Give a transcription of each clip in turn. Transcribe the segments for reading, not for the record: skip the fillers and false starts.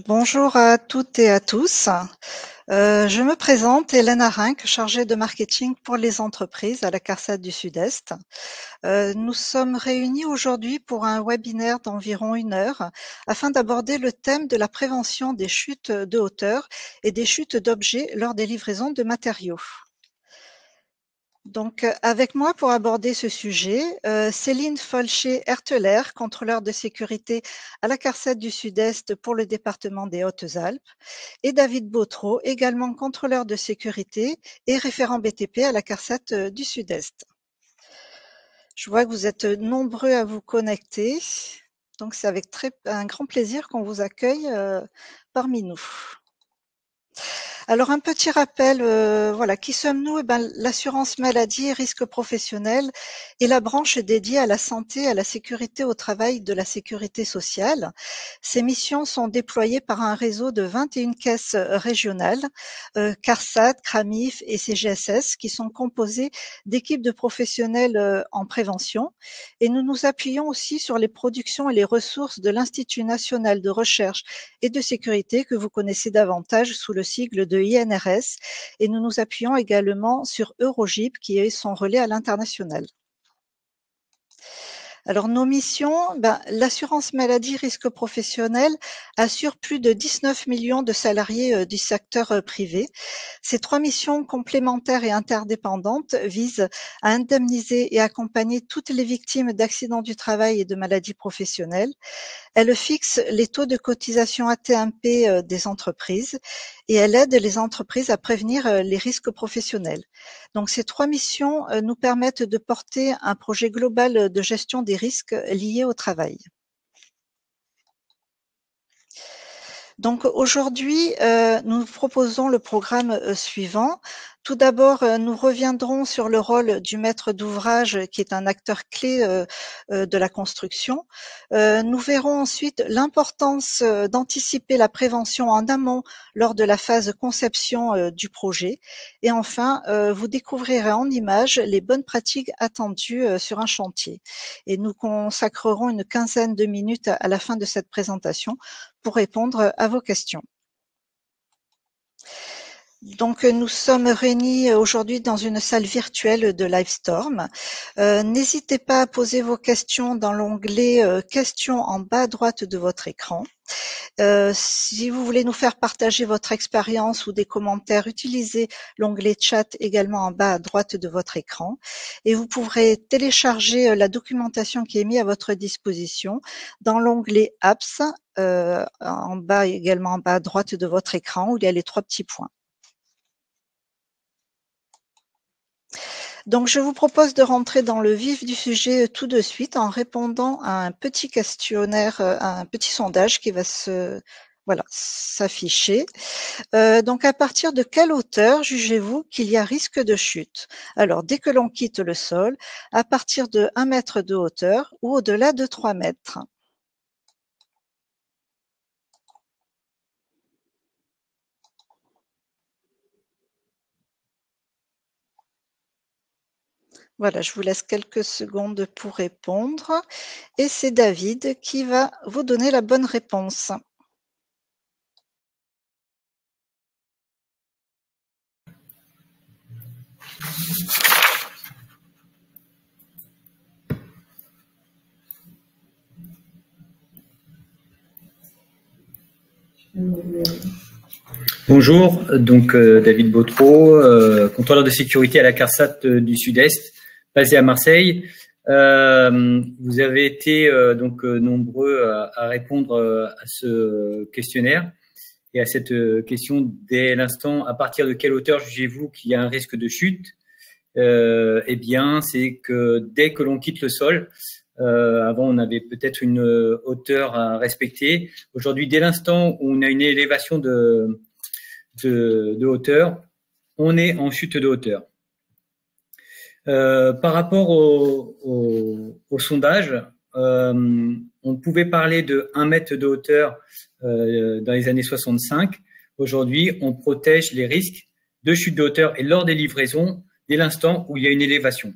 Bonjour à toutes et à tous. Je me présente, Hélène Arinck, chargée de marketing pour les entreprises à la CARSAT du Sud-Est. Nous sommes réunis aujourd'hui pour un webinaire d'environ 1 heure afin d'aborder le thème de la prévention des chutes de hauteur et des chutes d'objets lors des livraisons de matériaux. Donc, avec moi pour aborder ce sujet, Céline Folcher-Herteler, contrôleur de sécurité à la CARSAT du Sud-Est pour le département des Hautes-Alpes, et David Bautreau, également contrôleur de sécurité et référent BTP à la CARSAT du Sud-Est. Je vois que vous êtes nombreux à vous connecter, donc c'est avec un grand plaisir qu'on vous accueille parmi nous. Alors un petit rappel, voilà, qui sommes-nous? L'assurance maladie et risques professionnels est la branche dédiée à la santé et à la sécurité au travail de la sécurité sociale. Ces missions sont déployées par un réseau de 21 caisses régionales, CARSAT, CRAMIF et CGSS, qui sont composées d'équipes de professionnels en prévention. Et nous nous appuyons aussi sur les productions et les ressources de l'Institut national de recherche et de sécurité que vous connaissez davantage sous le sigle de INRS, et nous nous appuyons également sur Eurogip qui est son relais à l'international. Alors nos missions, l'assurance maladie risque professionnel assure plus de 19 millions de salariés du secteur privé. Ces 3 missions complémentaires et interdépendantes visent à indemniser et accompagner toutes les victimes d'accidents du travail et de maladies professionnelles. Elle fixe les taux de cotisation AT1P des entreprises et elle aide les entreprises à prévenir les risques professionnels. Donc ces 3 missions nous permettent de porter un projet global de gestion des risques liés au travail. Donc aujourd'hui, nous proposons le programme suivant. Tout d'abord, nous reviendrons sur le rôle du maître d'ouvrage qui est un acteur clé de la construction. Nous verrons ensuite l'importance d'anticiper la prévention en amont lors de la phase conception du projet. Et enfin, vous découvrirez en images les bonnes pratiques attendues sur un chantier. Et nous consacrerons une quinzaine de minutes à la fin de cette présentation pour répondre à vos questions. Donc nous sommes réunis aujourd'hui dans une salle virtuelle de Livestorm. N'hésitez pas à poser vos questions dans l'onglet questions en bas à droite de votre écran. Si vous voulez nous faire partager votre expérience ou des commentaires, utilisez l'onglet chat également en bas à droite de votre écran. Et vous pourrez télécharger la documentation qui est mise à votre disposition dans l'onglet apps, en bas également en bas à droite de votre écran où il y a les 3 petits points. Donc, je vous propose de rentrer dans le vif du sujet tout de suite en répondant à un petit questionnaire, à un petit sondage qui va s'afficher. Donc, à partir de quelle hauteur jugez-vous qu'il y a risque de chute? Alors, dès que l'on quitte le sol, à partir de 1 mètre de hauteur ou au-delà de 3 mètres. Voilà, je vous laisse quelques secondes pour répondre. Et c'est David qui va vous donner la bonne réponse. Bonjour, donc David Bautreau, contrôleur de sécurité à la CARSAT du Sud-Est, basé à Marseille. Vous avez été nombreux à répondre à ce questionnaire et à cette question dès l'instant. À partir de quelle hauteur jugez-vous qu'il y a un risque de chute? Eh bien, c'est que dès que l'on quitte le sol, avant on avait peut-être une hauteur à respecter. Aujourd'hui, dès l'instant où on a une élévation de hauteur, on est en chute de hauteur. Par rapport au sondage, on pouvait parler de 1 mètre de hauteur dans les années 65. Aujourd'hui, on protège les risques de chute de hauteur et lors des livraisons dès l'instant où il y a une élévation.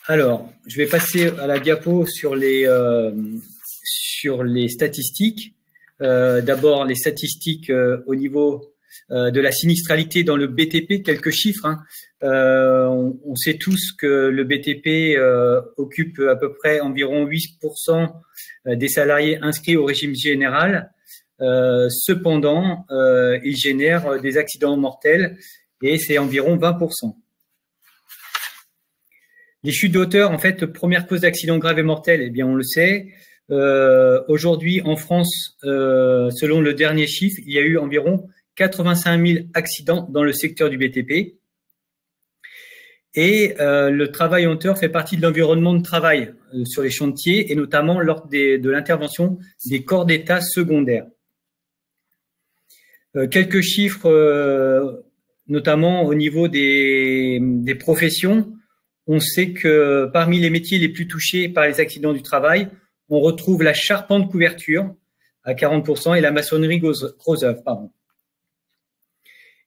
Alors, je vais passer à la diapo sur les sur les statistiques. D'abord, les statistiques au niveau de la sinistralité dans le BTP, quelques chiffres. Hein. On sait tous que le BTP occupe à peu près environ 8% des salariés inscrits au régime général. Cependant, il génère des accidents mortels et c'est environ 20%. Les chutes de hauteur, en fait, première cause d'accident grave et mortel, eh bien, on le sait. Aujourd'hui, en France, selon le dernier chiffre, il y a eu environ 85 000 accidents dans le secteur du BTP. Et le travail en hauteur fait partie de l'environnement de travail sur les chantiers et notamment lors de l'intervention des corps d'État secondaires. Quelques chiffres, notamment au niveau des professions. On sait que parmi les métiers les plus touchés par les accidents du travail, on retrouve la charpente couverture à 40% et la maçonnerie gros œuvre, pardon.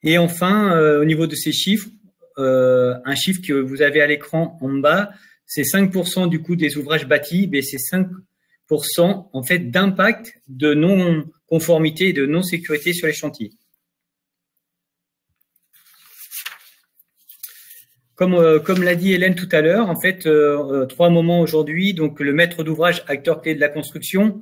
Et enfin, au niveau de ces chiffres, un chiffre que vous avez à l'écran en bas, c'est 5% du coût des ouvrages bâtis, mais c'est 5% en fait d'impact de non-conformité et de non-sécurité sur les chantiers. Comme l'a dit Hélène tout à l'heure, en fait, 3 moments aujourd'hui. Donc, le maître d'ouvrage, acteur clé de la construction.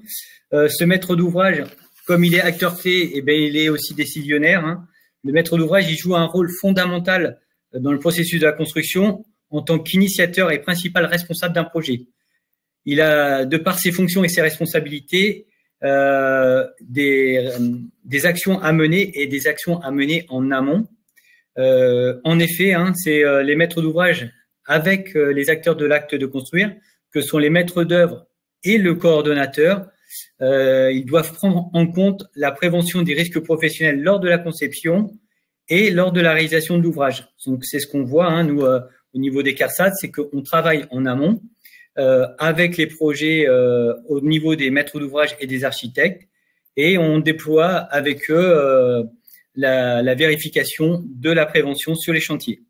Ce maître d'ouvrage, comme il est acteur clé, eh bien, il est aussi décisionnaire. Hein. Le maître d'ouvrage, il joue un rôle fondamental dans le processus de la construction en tant qu'initiateur et principal responsable d'un projet. Il a, de par ses fonctions et ses responsabilités, des actions à mener et des actions à mener en amont. En effet, hein, c'est les maîtres d'ouvrage avec les acteurs de l'acte de construire, que sont les maîtres d'œuvre et le coordonnateur. Ils doivent prendre en compte la prévention des risques professionnels lors de la conception et lors de la réalisation de l'ouvrage. Donc, c'est ce qu'on voit, hein, nous, au niveau des CARSAT, c'est qu'on travaille en amont avec les projets au niveau des maîtres d'ouvrage et des architectes et on déploie avec eux la vérification de la prévention sur les chantiers.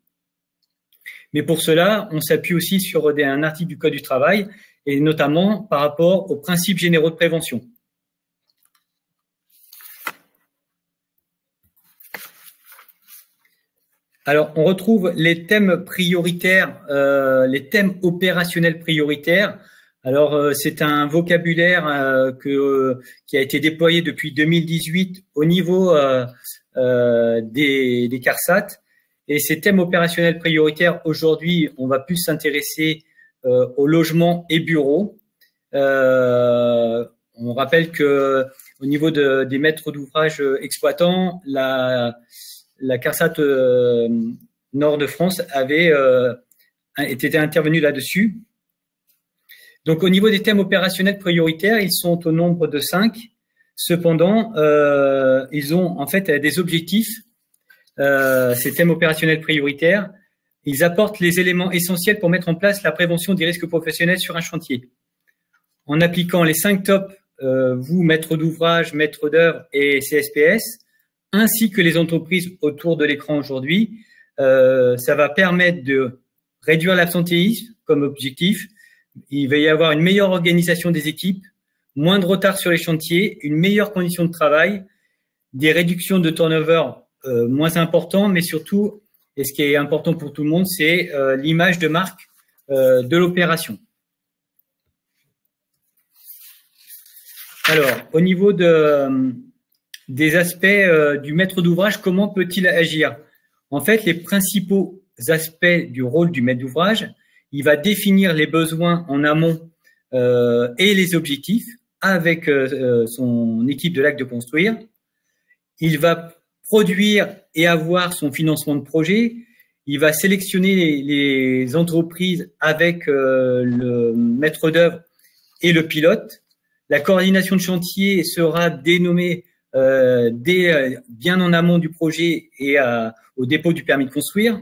Mais pour cela, on s'appuie aussi sur un article du Code du travail et notamment par rapport aux principes généraux de prévention. Alors, on retrouve les thèmes prioritaires, les thèmes opérationnels prioritaires. Alors, c'est un vocabulaire qui a été déployé depuis 2018 au niveau des CARSAT. Et ces thèmes opérationnels prioritaires, aujourd'hui, on va plus s'intéresser au logement et bureaux. On rappelle que au niveau des maîtres d'ouvrage exploitants, la CARSAT Nord de France avait été intervenue là-dessus. Donc, au niveau des thèmes opérationnels prioritaires, ils sont au nombre de 5. Cependant, ils ont en fait des objectifs, ces thèmes opérationnels prioritaires. Ils apportent les éléments essentiels pour mettre en place la prévention des risques professionnels sur un chantier. En appliquant les 5 tops, vous, maître d'ouvrage, maître d'œuvre et CSPS, ainsi que les entreprises autour de l'écran aujourd'hui, ça va permettre de réduire l'absentéisme comme objectif. Il va y avoir une meilleure organisation des équipes, moins de retard sur les chantiers, une meilleure condition de travail, des réductions de turnover moins importantes, mais surtout, et ce qui est important pour tout le monde, c'est l'image de marque de l'opération. Alors, au niveau des aspects du maître d'ouvrage, comment peut-il agir? En fait, les principaux aspects du rôle du maître d'ouvrage, il va définir les besoins en amont et les objectifs avec son équipe de l'acte de construire. Il va produire et avoir son financement de projet. Il va sélectionner les entreprises avec le maître d'œuvre et le pilote. La coordination de chantier sera dénommée bien en amont du projet et au dépôt du permis de construire.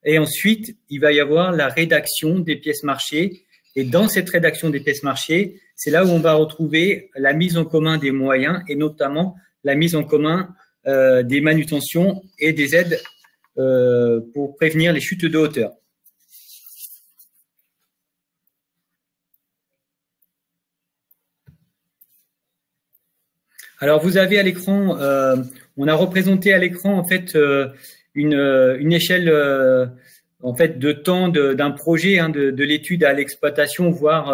Et ensuite, il va y avoir la rédaction des pièces marchées. Et dans cette rédaction des pièces marchées, c'est là où on va retrouver la mise en commun des moyens et notamment la mise en commun des manutentions et des aides pour prévenir les chutes de hauteur. Alors, vous avez à l'écran, on a représenté à l'écran en fait une échelle en fait de temps d'un projet, hein, de l'étude à l'exploitation, voire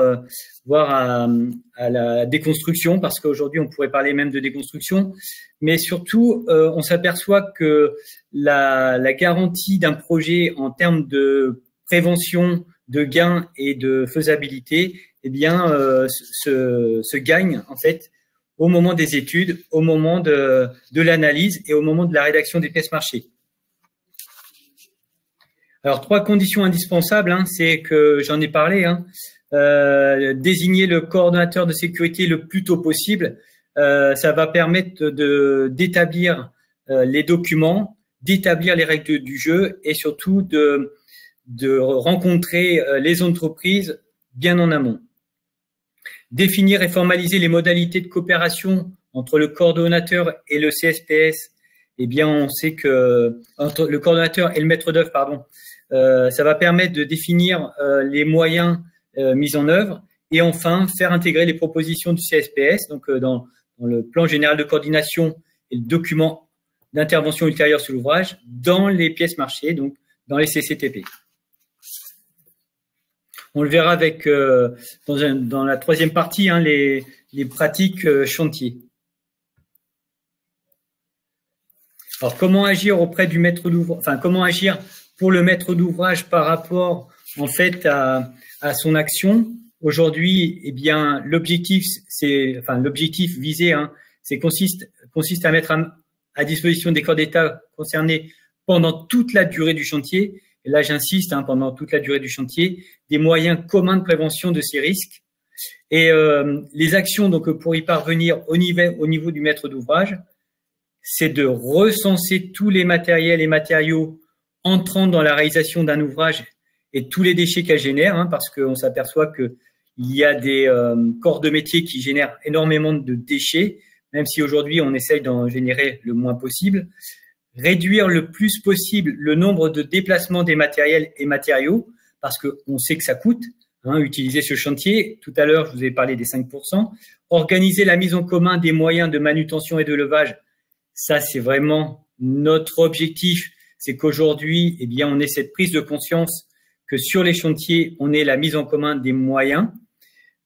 à la déconstruction, parce qu'aujourd'hui on pourrait parler même de déconstruction. Mais surtout, on s'aperçoit que la garantie d'un projet en termes de prévention, de gains et de faisabilité, eh bien, se gagne en fait au moment des études, au moment de l'analyse et au moment de la rédaction des pièces marché. Alors, 3 conditions indispensables, hein, c'est que j'en ai parlé, hein, désigner le coordonnateur de sécurité le plus tôt possible. Ça va permettre d'établir les documents, d'établir les règles du jeu et surtout de rencontrer les entreprises bien en amont. Définir et formaliser les modalités de coopération entre le coordonnateur et le CSPS. Eh bien, on sait que entre le coordonnateur et le maître d'œuvre, pardon, ça va permettre de définir les moyens mis en œuvre et enfin faire intégrer les propositions du CSPS, donc dans le plan général de coordination et le document d'intervention ultérieure sur l'ouvrage dans les pièces marchées, donc dans les CCTP. On le verra avec dans la 3e partie, hein, les pratiques chantier. Alors, comment agir auprès du maître d'ouvrage, enfin, comment agir pour le maître d'ouvrage par rapport, en fait, à son action? Aujourd'hui, eh bien, l'objectif visé, hein, consiste à mettre à disposition des corps d'État concernés pendant toute la durée du chantier. Et là, j'insiste, hein, pendant toute la durée du chantier, des moyens communs de prévention de ces risques. Et les actions, donc, pour y parvenir au niveau du maître d'ouvrage, c'est de recenser tous les matériels et matériaux entrant dans la réalisation d'un ouvrage et tous les déchets qu'elle génère, hein, parce qu'on s'aperçoit qu'il y a des corps de métier qui génèrent énormément de déchets, même si aujourd'hui on essaye d'en générer le moins possible. Réduire le plus possible le nombre de déplacements des matériels et matériaux, parce qu'on sait que ça coûte, hein, utiliser ce chantier. Tout à l'heure, je vous ai parlé des 5%. Organiser la mise en commun des moyens de manutention et de levage. Ça, c'est vraiment notre objectif. C'est qu'aujourd'hui, eh bien, on ait cette prise de conscience que sur les chantiers, on ait la mise en commun des moyens.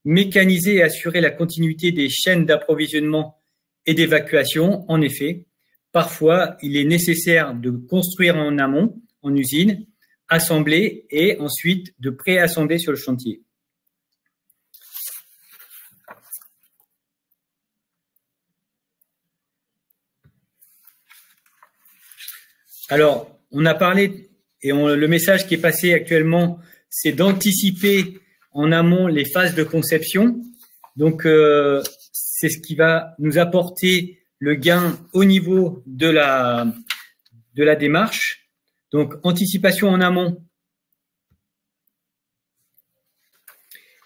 Mécaniser et assurer la continuité des chaînes d'approvisionnement et d'évacuation. En effet, parfois, il est nécessaire de construire en amont, en usine, assembler et ensuite de préassembler sur le chantier. Alors, on a parlé, et le message qui est passé actuellement, c'est d'anticiper en amont les phases de conception. Donc, c'est ce qui va nous apporter le gain au niveau de la démarche. Donc, anticipation en amont.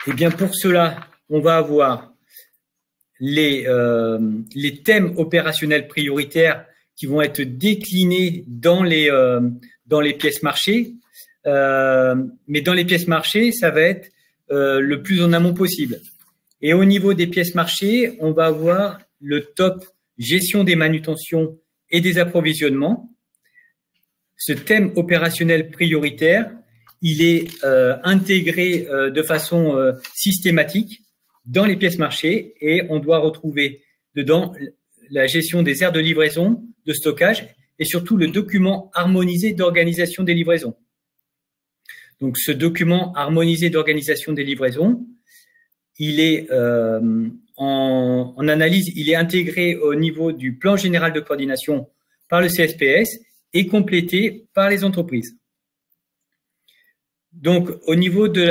Eh bien, pour cela, on va avoir les thèmes opérationnels prioritaires qui vont être déclinés dans les pièces marchées. Mais dans les pièces marchées, ça va être le plus en amont possible. Et au niveau des pièces marchées, on va avoir le top gestion des manutentions et des approvisionnements. Ce thème opérationnel prioritaire, il est intégré de façon systématique dans les pièces marchées et on doit retrouver dedans la gestion des aires de livraison, de stockage et surtout le document harmonisé d'organisation des livraisons. Donc, ce document harmonisé d'organisation des livraisons, il est en analyse, il est intégré au niveau du plan général de coordination par le CSPS et complété par les entreprises. Donc, au niveau de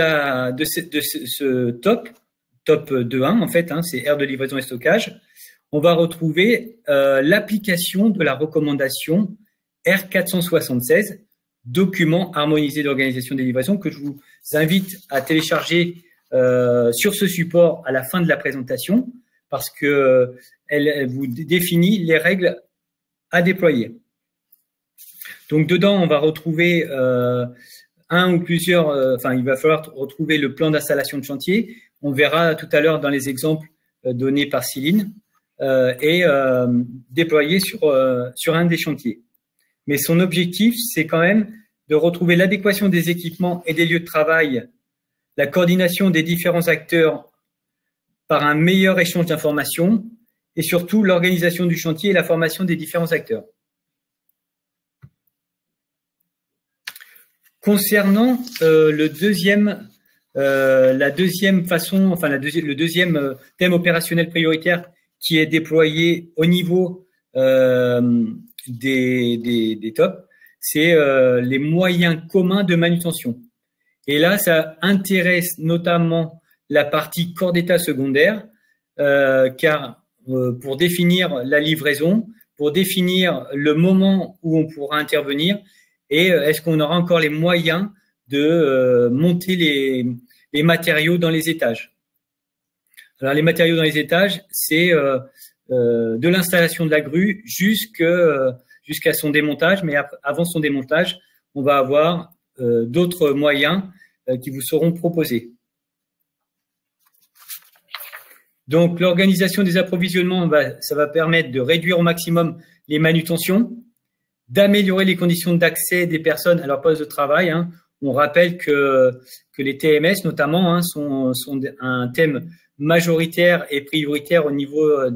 ce top 2.1, en fait, hein, c'est aire de livraison et stockage, on va retrouver l'application de la recommandation R476, document harmonisé d'organisation des livraisons, que je vous invite à télécharger sur ce support à la fin de la présentation, parce que elle vous définit les règles à déployer. Donc, dedans, on va retrouver un ou plusieurs, il va falloir retrouver le plan d'installation de chantier. On verra tout à l'heure dans les exemples donnés par Céline. est déployé sur un des chantiers. Mais son objectif, c'est quand même de retrouver l'adéquation des équipements et des lieux de travail, la coordination des différents acteurs par un meilleur échange d'informations et surtout l'organisation du chantier et la formation des différents acteurs. Concernant le deuxième thème opérationnel prioritaire qui est déployé au niveau des tops, c'est les moyens communs de manutention. Et là, ça intéresse notamment la partie corps d'état secondaire, car pour définir la livraison, pour définir le moment où on pourra intervenir, et est-ce qu'on aura encore les moyens de monter les matériaux dans les étages. Alors, les matériaux dans les étages, c'est de l'installation de la grue jusqu'à son démontage, mais avant son démontage, on va avoir d'autres moyens qui vous seront proposés. Donc, l'organisation des approvisionnements, ça va permettre de réduire au maximum les manutentions, d'améliorer les conditions d'accès des personnes à leur poste de travail. On rappelle que les TMS, notamment, sont un thème majoritaire et prioritaire au niveau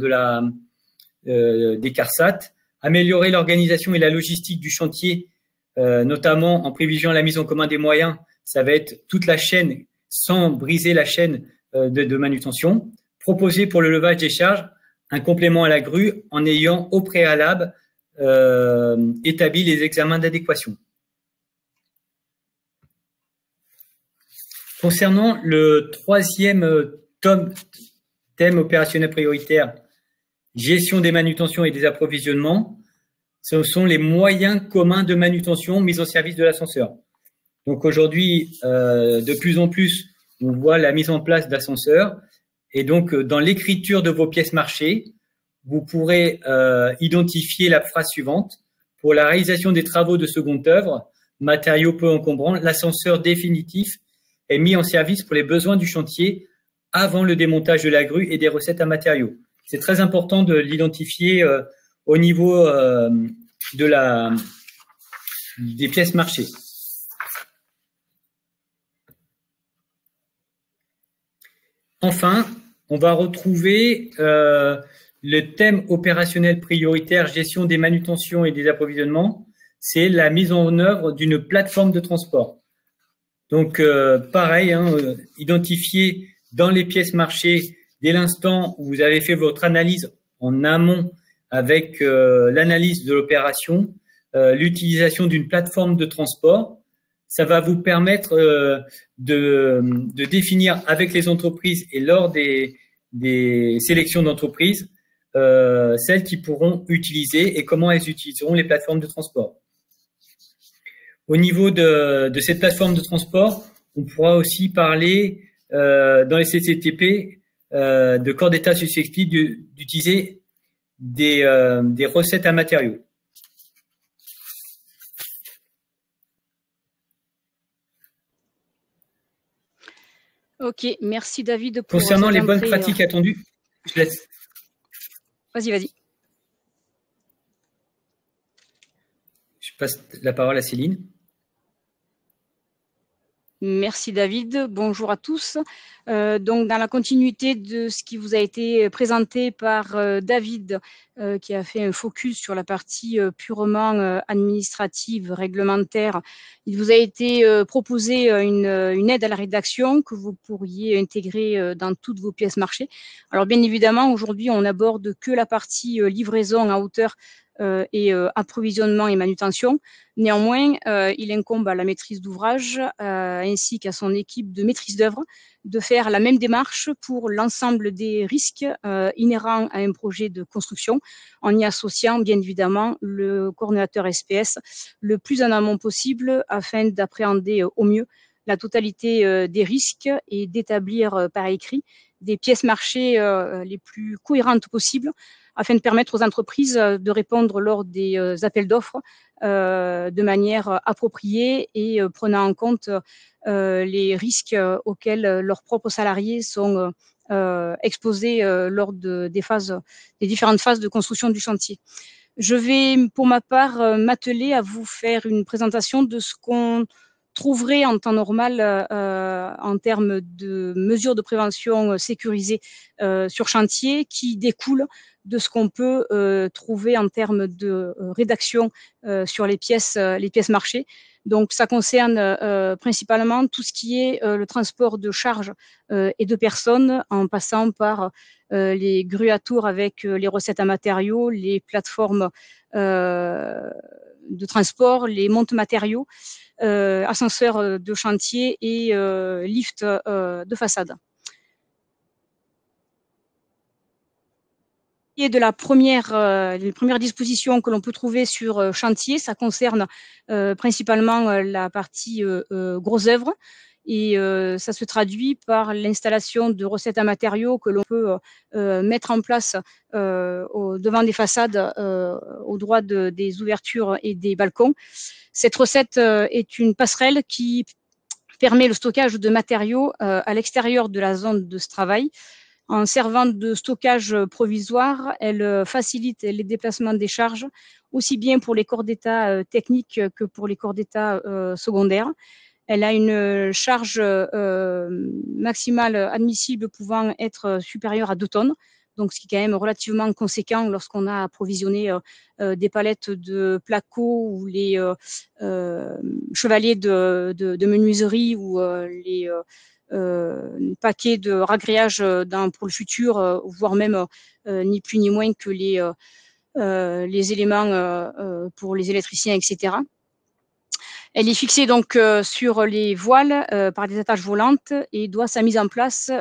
des CARSAT. Améliorer l'organisation et la logistique du chantier, notamment en privilégiant la mise en commun des moyens, ça va être toute la chaîne sans briser la chaîne de manutention. Proposer pour le levage des charges un complément à la grue en ayant au préalable établi les examens d'adéquation. Concernant le troisième thème opérationnel prioritaire, gestion des manutentions et des approvisionnements, ce sont les moyens communs de manutention mis au service de l'ascenseur. Donc aujourd'hui, de plus en plus, on voit la mise en place d'ascenseurs. Et donc, dans l'écriture de vos pièces marchées, vous pourrez identifier la phrase suivante. Pour la réalisation des travaux de seconde œuvre, matériaux peu encombrants, l'ascenseur définitif est mis en service pour les besoins du chantier avant le démontage de la grue et des recettes à matériaux. C'est très important de l'identifier au niveau des pièces marchées. Enfin, on va retrouver le thème opérationnel prioritaire, gestion des manutentions et des approvisionnements, c'est la mise en œuvre d'une plateforme de transport. Donc, pareil, identifier dans les pièces marchées, dès l'instant où vous avez fait votre analyse en amont avec l'analyse de l'opération, l'utilisation d'une plateforme de transport, ça va vous permettre de définir avec les entreprises et lors des sélections d'entreprises celles qui pourront utiliser et comment elles utiliseront les plateformes de transport. Au niveau de cette plateforme de transport, on pourra aussi parler dans les CCTP de corps d'état susceptibles d'utiliser des recettes à matériaux. Ok, merci David pour concernant les bonnes pratiques attendues, je laisse. Vas-y. Je passe la parole à Céline. Merci David, bonjour à tous. Donc dans la continuité de ce qui vous a été présenté par David, qui a fait un focus sur la partie purement administrative, réglementaire, il vous a été proposé une aide à la rédaction que vous pourriez intégrer dans toutes vos pièces marchées. Alors bien évidemment, aujourd'hui, on n'aborde que la partie livraison à hauteur et approvisionnement et manutention. Néanmoins, il incombe à la maîtrise d'ouvrage ainsi qu'à son équipe de maîtrise d'œuvre de faire la même démarche pour l'ensemble des risques inhérents à un projet de construction, en y associant bien évidemment le coordonnateur SPS le plus en amont possible afin d'appréhender au mieux la totalité des risques et d'établir par écrit des pièces marchées les plus cohérentes possibles afin de permettre aux entreprises de répondre lors des appels d'offres de manière appropriée et prenant en compte les risques auxquels leurs propres salariés sont exposés lors des différentes phases de construction du chantier. Je vais, pour ma part, m'atteler à vous faire une présentation de ce qu'on trouverait en temps normal en termes de mesures de prévention sécurisées sur chantier, qui découlent de ce qu'on peut trouver en termes de rédaction sur les pièces marchées. Donc, ça concerne principalement tout ce qui est le transport de charges et de personnes, en passant par les grues à tour avec les recettes à matériaux, les plateformes de transport, les montes matériaux, ascenseurs de chantier et lifts de façade. Et de les premières dispositions que l'on peut trouver sur chantier, ça concerne principalement la partie gros œuvres. Et ça se traduit par l'installation de recettes à matériaux que l'on peut mettre en place devant des façades au droit des ouvertures et des balcons. Cette recette est une passerelle qui permet le stockage de matériaux à l'extérieur de la zone de ce travail. En servant de stockage provisoire, elle facilite les déplacements des charges, aussi bien pour les corps d'état techniques que pour les corps d'état secondaires. Elle a une charge maximale admissible pouvant être supérieure à 2 tonnes, donc ce qui est quand même relativement conséquent lorsqu'on a approvisionné des palettes de placo ou les chevaliers de menuiserie ou les paquets de ragréage pour le futur, voire même ni plus ni moins que les éléments pour les électriciens, etc. Elle est fixée donc sur les voiles par des attaches volantes et doit sa mise en place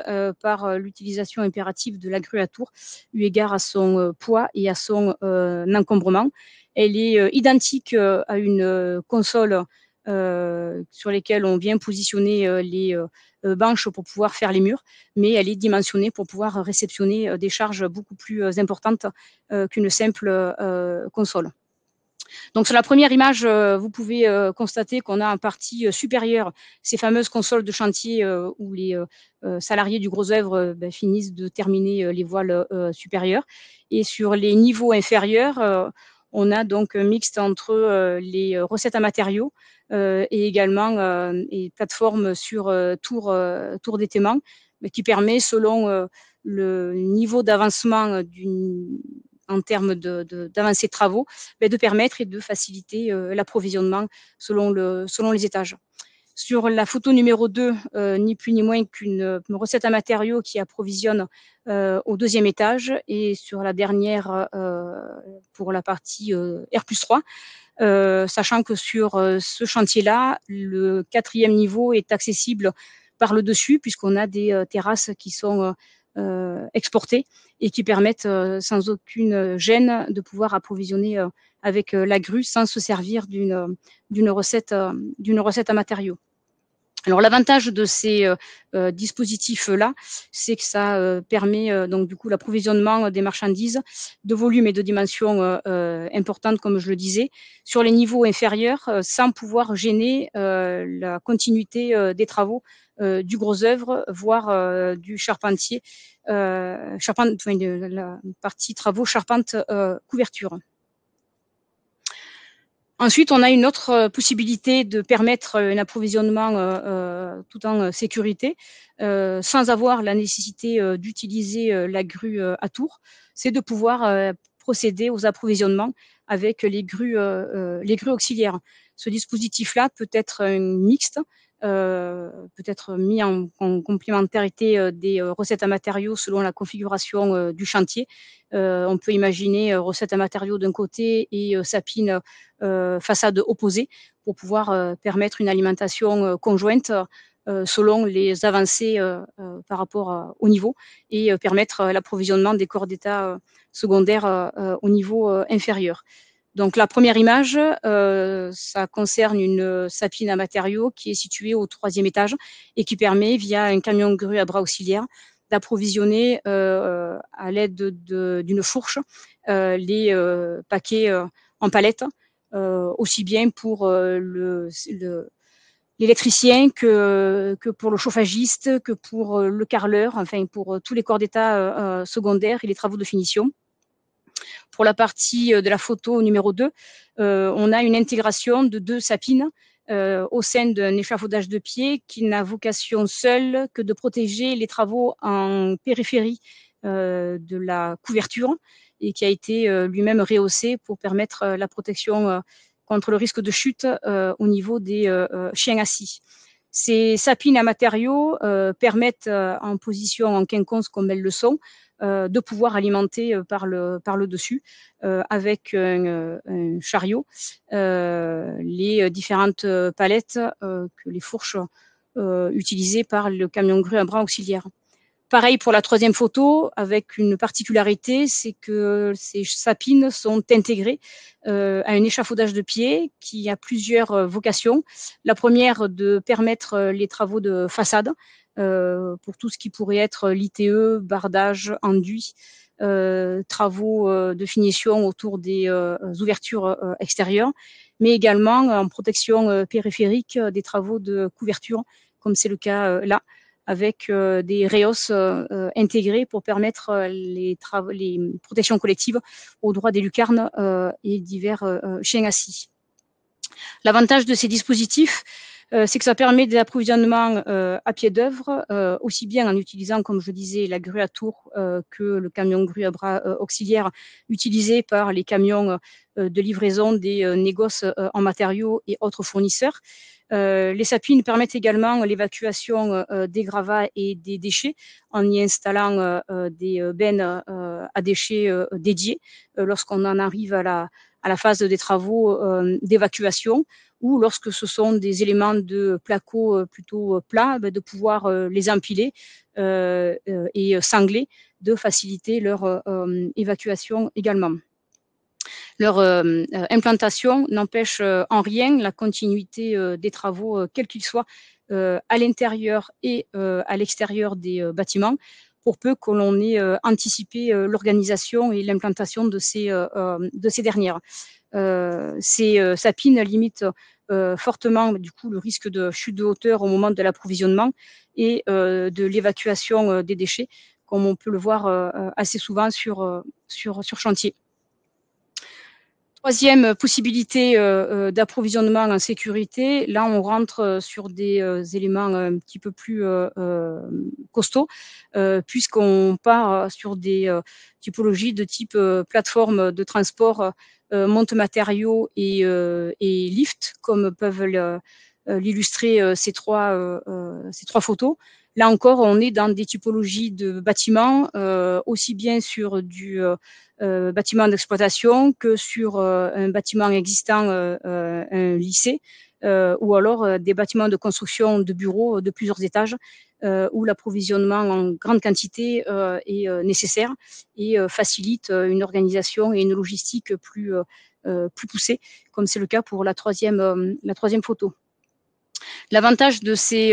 par l'utilisation impérative de la grue à tour, eu égard à son poids et à son encombrement. Elle est identique à une console sur lesquelles on vient positionner les banches pour pouvoir faire les murs, mais elle est dimensionnée pour pouvoir réceptionner des charges beaucoup plus importantes qu'une simple console. Donc sur la première image, vous pouvez constater qu'on a en partie supérieure ces fameuses consoles de chantier où les salariés du gros œuvre finissent de terminer les voiles supérieures. Et sur les niveaux inférieurs, on a donc un mixte entre les recettes à matériaux et également les plateformes sur tour d'étaiement, qui permet, selon le niveau d'avancement en termes d'avancée de travaux, de permettre et de faciliter l'approvisionnement selon les étages. Sur la photo numéro 2, ni plus ni moins qu'une recette à matériaux qui approvisionne au 2e étage, et sur la dernière pour la partie R+3, sachant que sur ce chantier-là, le 4e niveau est accessible par le dessus, puisqu'on a des terrasses qui sont exportées et qui permettent sans aucune gêne de pouvoir approvisionner avec la grue sans se servir d'une recette à matériaux. Alors l'avantage de ces dispositifs-là, c'est que ça permet donc du coup l'approvisionnement des marchandises de volume et de dimensions importantes, comme je le disais, sur les niveaux inférieurs, sans pouvoir gêner la continuité des travaux du gros œuvre, voire du charpentier, la partie travaux charpente couverture. Ensuite, on a une autre possibilité de permettre un approvisionnement tout en sécurité, sans avoir la nécessité d'utiliser la grue à tour, c'est de pouvoir procéder aux approvisionnements avec les grues auxiliaires. Ce dispositif-là peut être mixte, peut être mis en complémentarité des recettes à matériaux selon la configuration du chantier. On peut imaginer recettes à matériaux d'un côté et sapine façade opposée pour pouvoir permettre une alimentation conjointe selon les avancées par rapport au niveau, et permettre l'approvisionnement des corps d'état secondaires au niveau inférieur. Donc la première image, ça concerne une sapine à matériaux qui est située au 3e étage et qui permet, via un camion grue à bras auxiliaires, d'approvisionner à l'aide d'une fourche les paquets en palette, aussi bien pour l'électricien, que pour le chauffagiste, que pour le carreleur, enfin pour tous les corps d'état secondaires et les travaux de finition. Pour la partie de la photo numéro 2, on a une intégration de 2 sapines au sein d'un échafaudage de pied qui n'a vocation seule que de protéger les travaux en périphérie de la couverture et qui a été lui-même rehaussé pour permettre la protection contre le risque de chute au niveau des chiens assis. Ces sapines à matériaux permettent en position en quinconce comme elles le sont de pouvoir alimenter par le dessus avec un chariot les différentes palettes que les fourches utilisées par le camion grue à bras auxiliaires. Pareil pour la troisième photo, avec une particularité, c'est que ces sapines sont intégrées à un échafaudage de pied qui a plusieurs vocations. La première, de permettre les travaux de façade pour tout ce qui pourrait être l'ITE, bardage, enduit, travaux de finition autour des ouvertures extérieures, mais également en protection périphérique des travaux de couverture, comme c'est le cas là, avec des REOS intégrés pour permettre les protections collectives aux droits des lucarnes et divers chiens assis. L'avantage de ces dispositifs, c'est que ça permet des approvisionnements à pied d'œuvre, aussi bien en utilisant, comme je disais, la grue à tour que le camion grue à bras auxiliaires utilisé par les camions de livraison des négoces en matériaux et autres fournisseurs. Les sapines permettent également l'évacuation des gravats et des déchets en y installant des bennes à déchets dédiées lorsqu'on en arrive à la phase des travaux d'évacuation, ou lorsque ce sont des éléments de placo plutôt plats, de pouvoir les empiler et sangler, de faciliter leur évacuation également. Leur implantation n'empêche en rien la continuité des travaux, quels qu'ils soient, à l'intérieur et à l'extérieur des bâtiments, pour peu que l'on ait anticipé l'organisation et l'implantation de ces dernières. Ces sapines limitent fortement du coup le risque de chute de hauteur au moment de l'approvisionnement et de l'évacuation des déchets, comme on peut le voir assez souvent sur chantier. Troisième possibilité d'approvisionnement en sécurité, là on rentre sur des éléments un petit peu plus costauds, puisqu'on part sur des typologies de type plateforme de transport, monte-matériaux et lift, comme peuvent l'illustrer ces trois photos. Là encore, on est dans des typologies de bâtiments, aussi bien sur du bâtiment d'exploitation que sur un bâtiment existant, un lycée, ou alors des bâtiments de construction de bureaux de plusieurs étages, où l'approvisionnement en grande quantité est nécessaire et facilite une organisation et une logistique plus poussée, comme c'est le cas pour la troisième photo. L'avantage de ces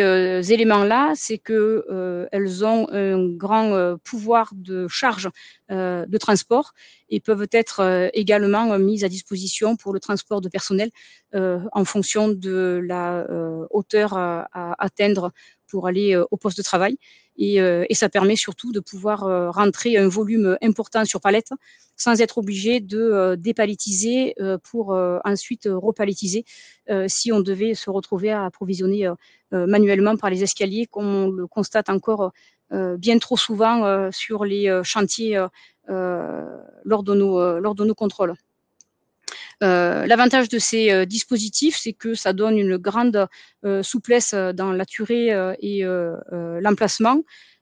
éléments-là, c'est qu'elles ont un grand pouvoir de charge de transport et peuvent être également mises à disposition pour le transport de personnel en fonction de la hauteur à atteindre pour aller au poste de travail. Et ça permet surtout de pouvoir rentrer un volume important sur palette sans être obligé de dépalettiser pour ensuite repalettiser si on devait se retrouver à approvisionner manuellement par les escaliers, comme on le constate encore bien trop souvent sur les chantiers lors de nos contrôles. L'avantage de ces dispositifs, c'est que ça donne une grande souplesse dans la durée et l'emplacement.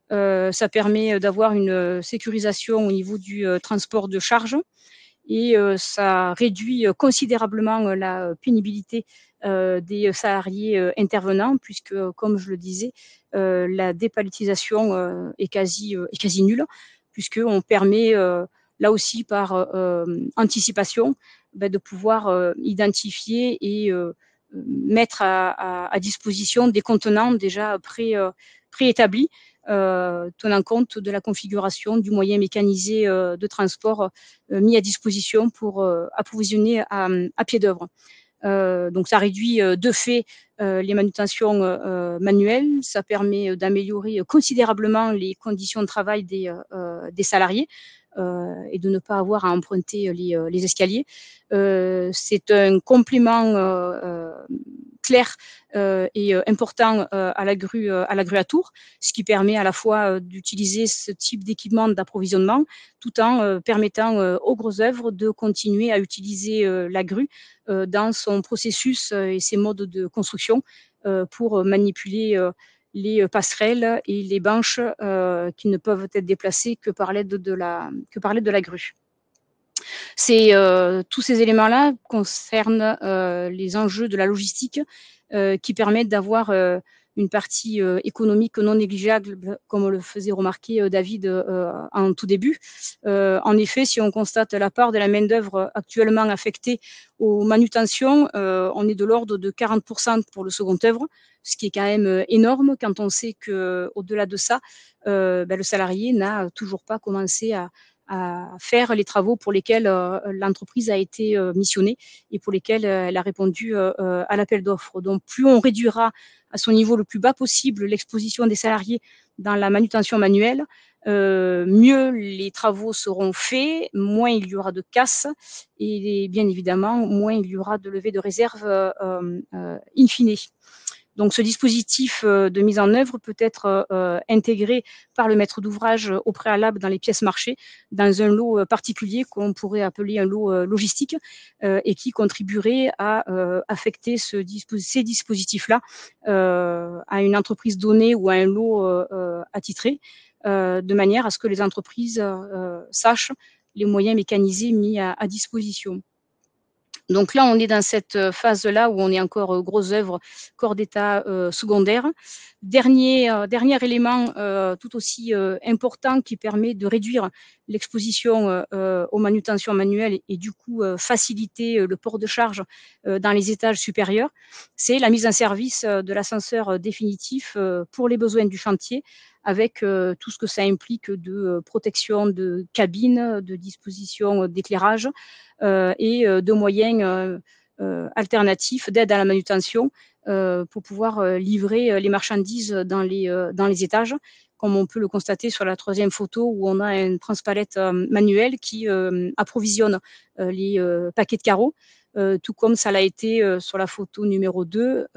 Ça permet d'avoir une sécurisation au niveau du transport de charge et ça réduit considérablement la pénibilité des salariés intervenants, puisque, comme je le disais, la dépalettisation est quasi nulle, puisqu'on permet là aussi par anticipation de pouvoir identifier et mettre à disposition des contenants déjà préétablis, tenant compte de la configuration du moyen mécanisé de transport mis à disposition pour approvisionner à pied d'œuvre. Donc ça réduit de fait les manutentions manuelles. Ça permet d'améliorer considérablement les conditions de travail des salariés et de ne pas avoir à emprunter les escaliers. C'est un complément clair et important à la grue à Tours, ce qui permet à la fois d'utiliser ce type d'équipement d'approvisionnement tout en permettant aux grosses œuvres de continuer à utiliser la grue dans son processus et ses modes de construction pour manipuler les passerelles et les banches qui ne peuvent être déplacées que par l'aide de la grue. Tous ces éléments-là concernent les enjeux de la logistique qui permettent d'avoir une partie économique non négligeable, comme le faisait remarquer David en tout début. En effet, si on constate la part de la main-d'œuvre actuellement affectée aux manutentions, on est de l'ordre de 40% pour le second œuvre, ce qui est quand même énorme quand on sait qu'au-delà de ça, le salarié n'a toujours pas commencé à faire les travaux pour lesquels l'entreprise a été missionnée et pour lesquels elle a répondu à l'appel d'offres. Donc, plus on réduira à son niveau le plus bas possible l'exposition des salariés dans la manutention manuelle, mieux les travaux seront faits, moins il y aura de casse et bien évidemment, moins il y aura de levée de réserve in fine. Donc, ce dispositif de mise en œuvre peut être intégré par le maître d'ouvrage au préalable dans les pièces marchées, dans un lot particulier qu'on pourrait appeler un lot logistique et qui contribuerait à affecter ces dispositifs-là à une entreprise donnée ou à un lot attitré, de manière à ce que les entreprises sachent les moyens mécanisés mis à disposition. Donc là, on est dans cette phase-là où on est encore grosse œuvre, corps d'état secondaire. Dernier élément tout aussi important qui permet de réduire l'exposition aux manutentions manuelles et du coup faciliter le port de charge dans les étages supérieurs, c'est la mise en service de l'ascenseur définitif pour les besoins du chantier, avec tout ce que ça implique de protection de cabine, de disposition d'éclairage et de moyens alternatifs d'aide à la manutention pour pouvoir livrer les marchandises dans les étages, comme on peut le constater sur la troisième photo où on a un transpalette manuel qui approvisionne les paquets de carreaux. Tout comme ça l'a été sur la photo numéro 2,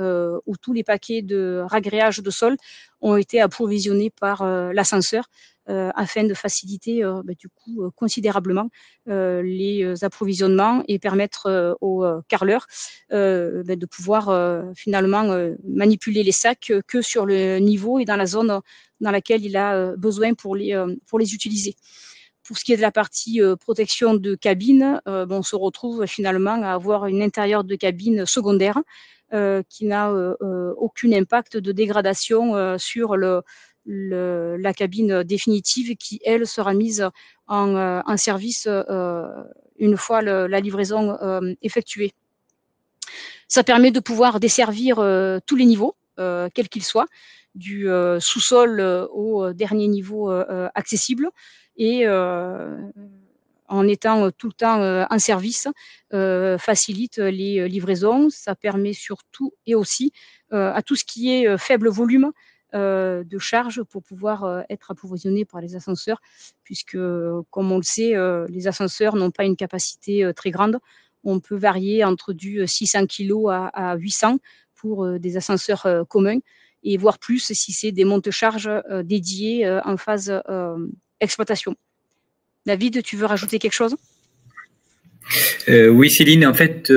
où tous les paquets de ragréage de sol ont été approvisionnés par l'ascenseur afin de faciliter du coup considérablement les approvisionnements et permettre aux carreleurs de pouvoir finalement manipuler les sacs que sur le niveau et dans la zone dans laquelle il a besoin pour les utiliser. Pour ce qui est de la partie protection de cabine, on se retrouve finalement à avoir une intérieur de cabine secondaire qui n'a aucun impact de dégradation sur la cabine définitive qui, elle, sera mise en service une fois la livraison effectuée. Ça permet de pouvoir desservir tous les niveaux, quels qu'ils soient, du sous-sol au dernier niveau accessible, et en étant tout le temps en service, facilite les livraisons. Ça permet surtout et aussi à tout ce qui est faible volume de charge pour pouvoir être approvisionné par les ascenseurs, puisque, comme on le sait, les ascenseurs n'ont pas une capacité très grande. On peut varier entre du 600 kg à 800 pour des ascenseurs communs, et voire plus si c'est des monte-charges dédiés en phase exploitation. David, tu veux rajouter quelque chose? Oui, Céline, en fait,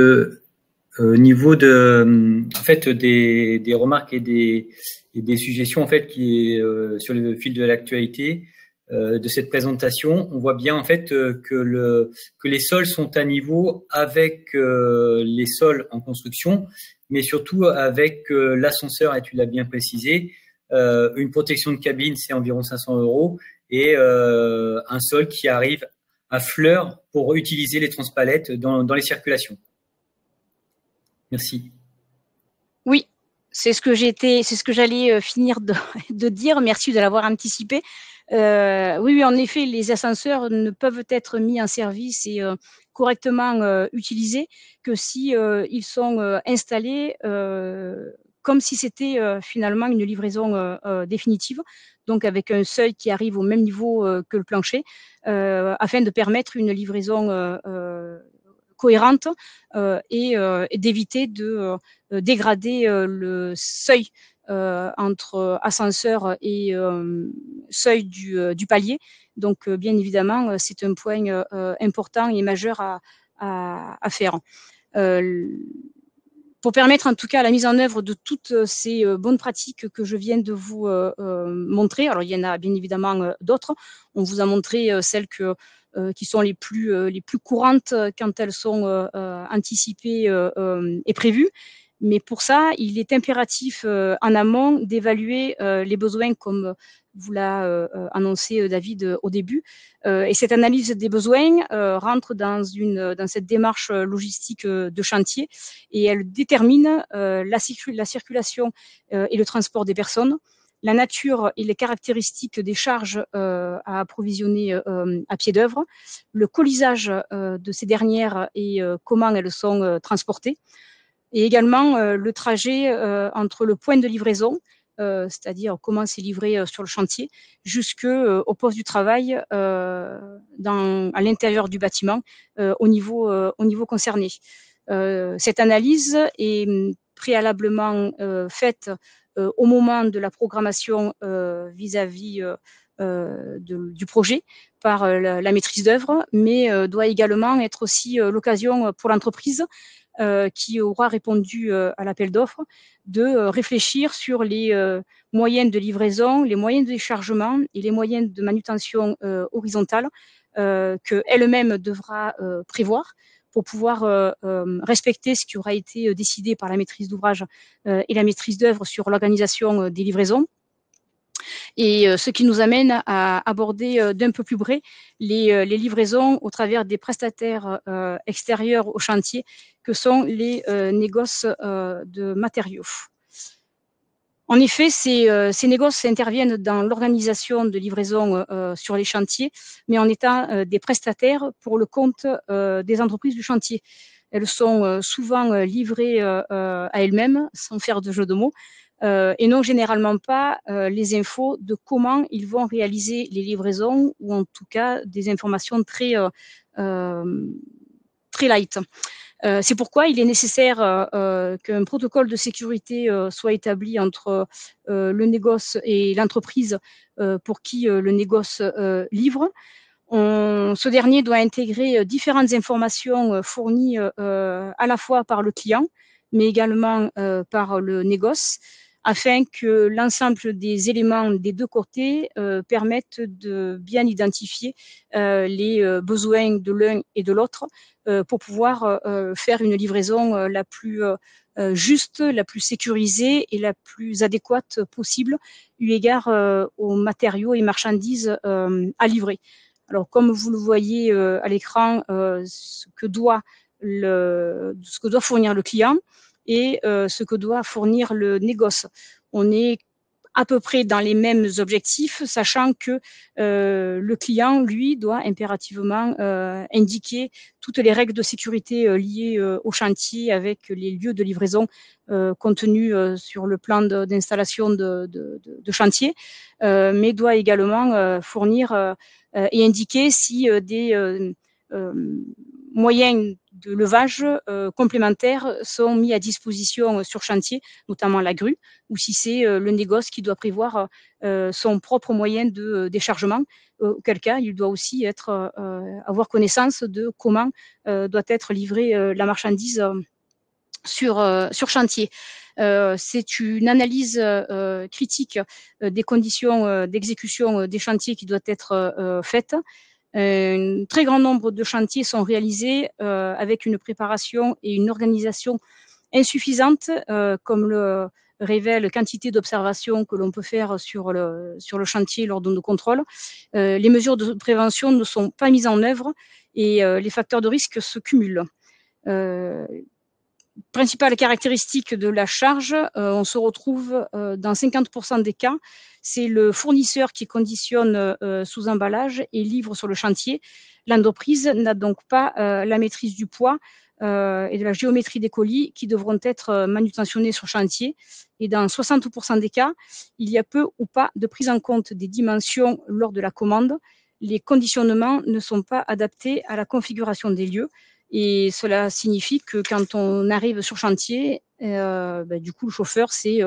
au niveau des remarques et des suggestions en fait qui est sur le fil de l'actualité de cette présentation, on voit bien en fait que les sols sont à niveau avec les sols en construction, mais surtout avec l'ascenseur, et tu l'as bien précisé. Une protection de cabine, c'est environ 500 € et un sol qui arrive à fleur pour utiliser les transpalettes dans les circulations. Merci. Oui, c'est ce que j'allais finir de dire. Merci de l'avoir anticipé. Oui, en effet, les ascenseurs ne peuvent être mis en service et correctement utilisés que si ils sont installés comme si c'était finalement une livraison définitive, donc avec un seuil qui arrive au même niveau que le plancher, afin de permettre une livraison cohérente et d'éviter de dégrader le seuil entre ascenseur et seuil du palier. Donc, bien évidemment, c'est un point important et majeur à faire. Pour permettre en tout cas la mise en œuvre de toutes ces bonnes pratiques que je viens de vous montrer, alors il y en a bien évidemment d'autres, on vous a montré celles qui sont les plus courantes quand elles sont anticipées et prévues. Mais pour ça, il est impératif en amont d'évaluer les besoins comme vous l'a annoncé David au début. Et cette analyse des besoins rentre dans cette démarche logistique de chantier et elle détermine la circulation et le transport des personnes, la nature et les caractéristiques des charges à approvisionner à pied d'œuvre, le colisage de ces dernières et comment elles sont transportées, et également le trajet entre le point de livraison, c'est-à-dire comment c'est livré sur le chantier, jusqu'au poste du travail à l'intérieur du bâtiment au niveau concerné. Cette analyse est préalablement faite au moment de la programmation vis-à-vis du projet par la maîtrise d'œuvre, mais doit également être aussi l'occasion pour l'entreprise qui aura répondu à l'appel d'offres, de réfléchir sur les moyens de livraison, les moyens de déchargement et les moyens de manutention horizontale qu'elle-même devra prévoir pour pouvoir respecter ce qui aura été décidé par la maîtrise d'ouvrage et la maîtrise d'œuvre sur l'organisation des livraisons. Et ce qui nous amène à aborder d'un peu plus près les livraisons au travers des prestataires extérieurs au chantier, que sont les négoces de matériaux. En effet, ces négoces interviennent dans l'organisation de livraison sur les chantiers, mais en étant des prestataires pour le compte des entreprises du chantier. Elles sont souvent livrées à elles-mêmes, sans faire de jeu de mots, et n'ont généralement pas les infos de comment ils vont réaliser les livraisons, ou en tout cas des informations très light. C'est pourquoi il est nécessaire qu'un protocole de sécurité soit établi entre le négoce et l'entreprise pour qui le négoce livre. Ce dernier doit intégrer différentes informations fournies à la fois par le client, mais également par le négoce, afin que l'ensemble des éléments des deux côtés permettent de bien identifier les besoins de l'un et de l'autre pour pouvoir faire une livraison la plus juste, la plus sécurisée et la plus adéquate possible, eu égard aux matériaux et marchandises à livrer. Alors, comme vous le voyez à l'écran, ce que doit fournir le client et ce que doit fournir le négoce. On est à peu près dans les mêmes objectifs, sachant que le client, lui, doit impérativement indiquer toutes les règles de sécurité liées au chantier, avec les lieux de livraison contenus sur le plan d'installation de chantier, mais doit également fournir et indiquer si des moyens de levage complémentaires sont mis à disposition sur chantier, notamment la grue, ou si c'est le négoce qui doit prévoir son propre moyen de déchargement, auquel cas il doit aussi avoir connaissance de comment doit être livrée la marchandise sur chantier. C'est une analyse critique des conditions d'exécution des chantiers qui doit être faite. Un très grand nombre de chantiers sont réalisés avec une préparation et une organisation insuffisante, comme le révèle quantité d'observations que l'on peut faire sur le chantier lors de nos contrôles. Les mesures de prévention ne sont pas mises en œuvre et les facteurs de risque se cumulent. principale caractéristique de la charge, on se retrouve dans 50% des cas, c'est le fournisseur qui conditionne sous emballage et livre sur le chantier. L'entreprise n'a donc pas la maîtrise du poids et de la géométrie des colis qui devront être manutentionnés sur chantier. Et dans 60% des cas, il y a peu ou pas de prise en compte des dimensions lors de la commande. Les conditionnements ne sont pas adaptés à la configuration des lieux. Et cela signifie que quand on arrive sur chantier, du coup, le chauffeur, c'est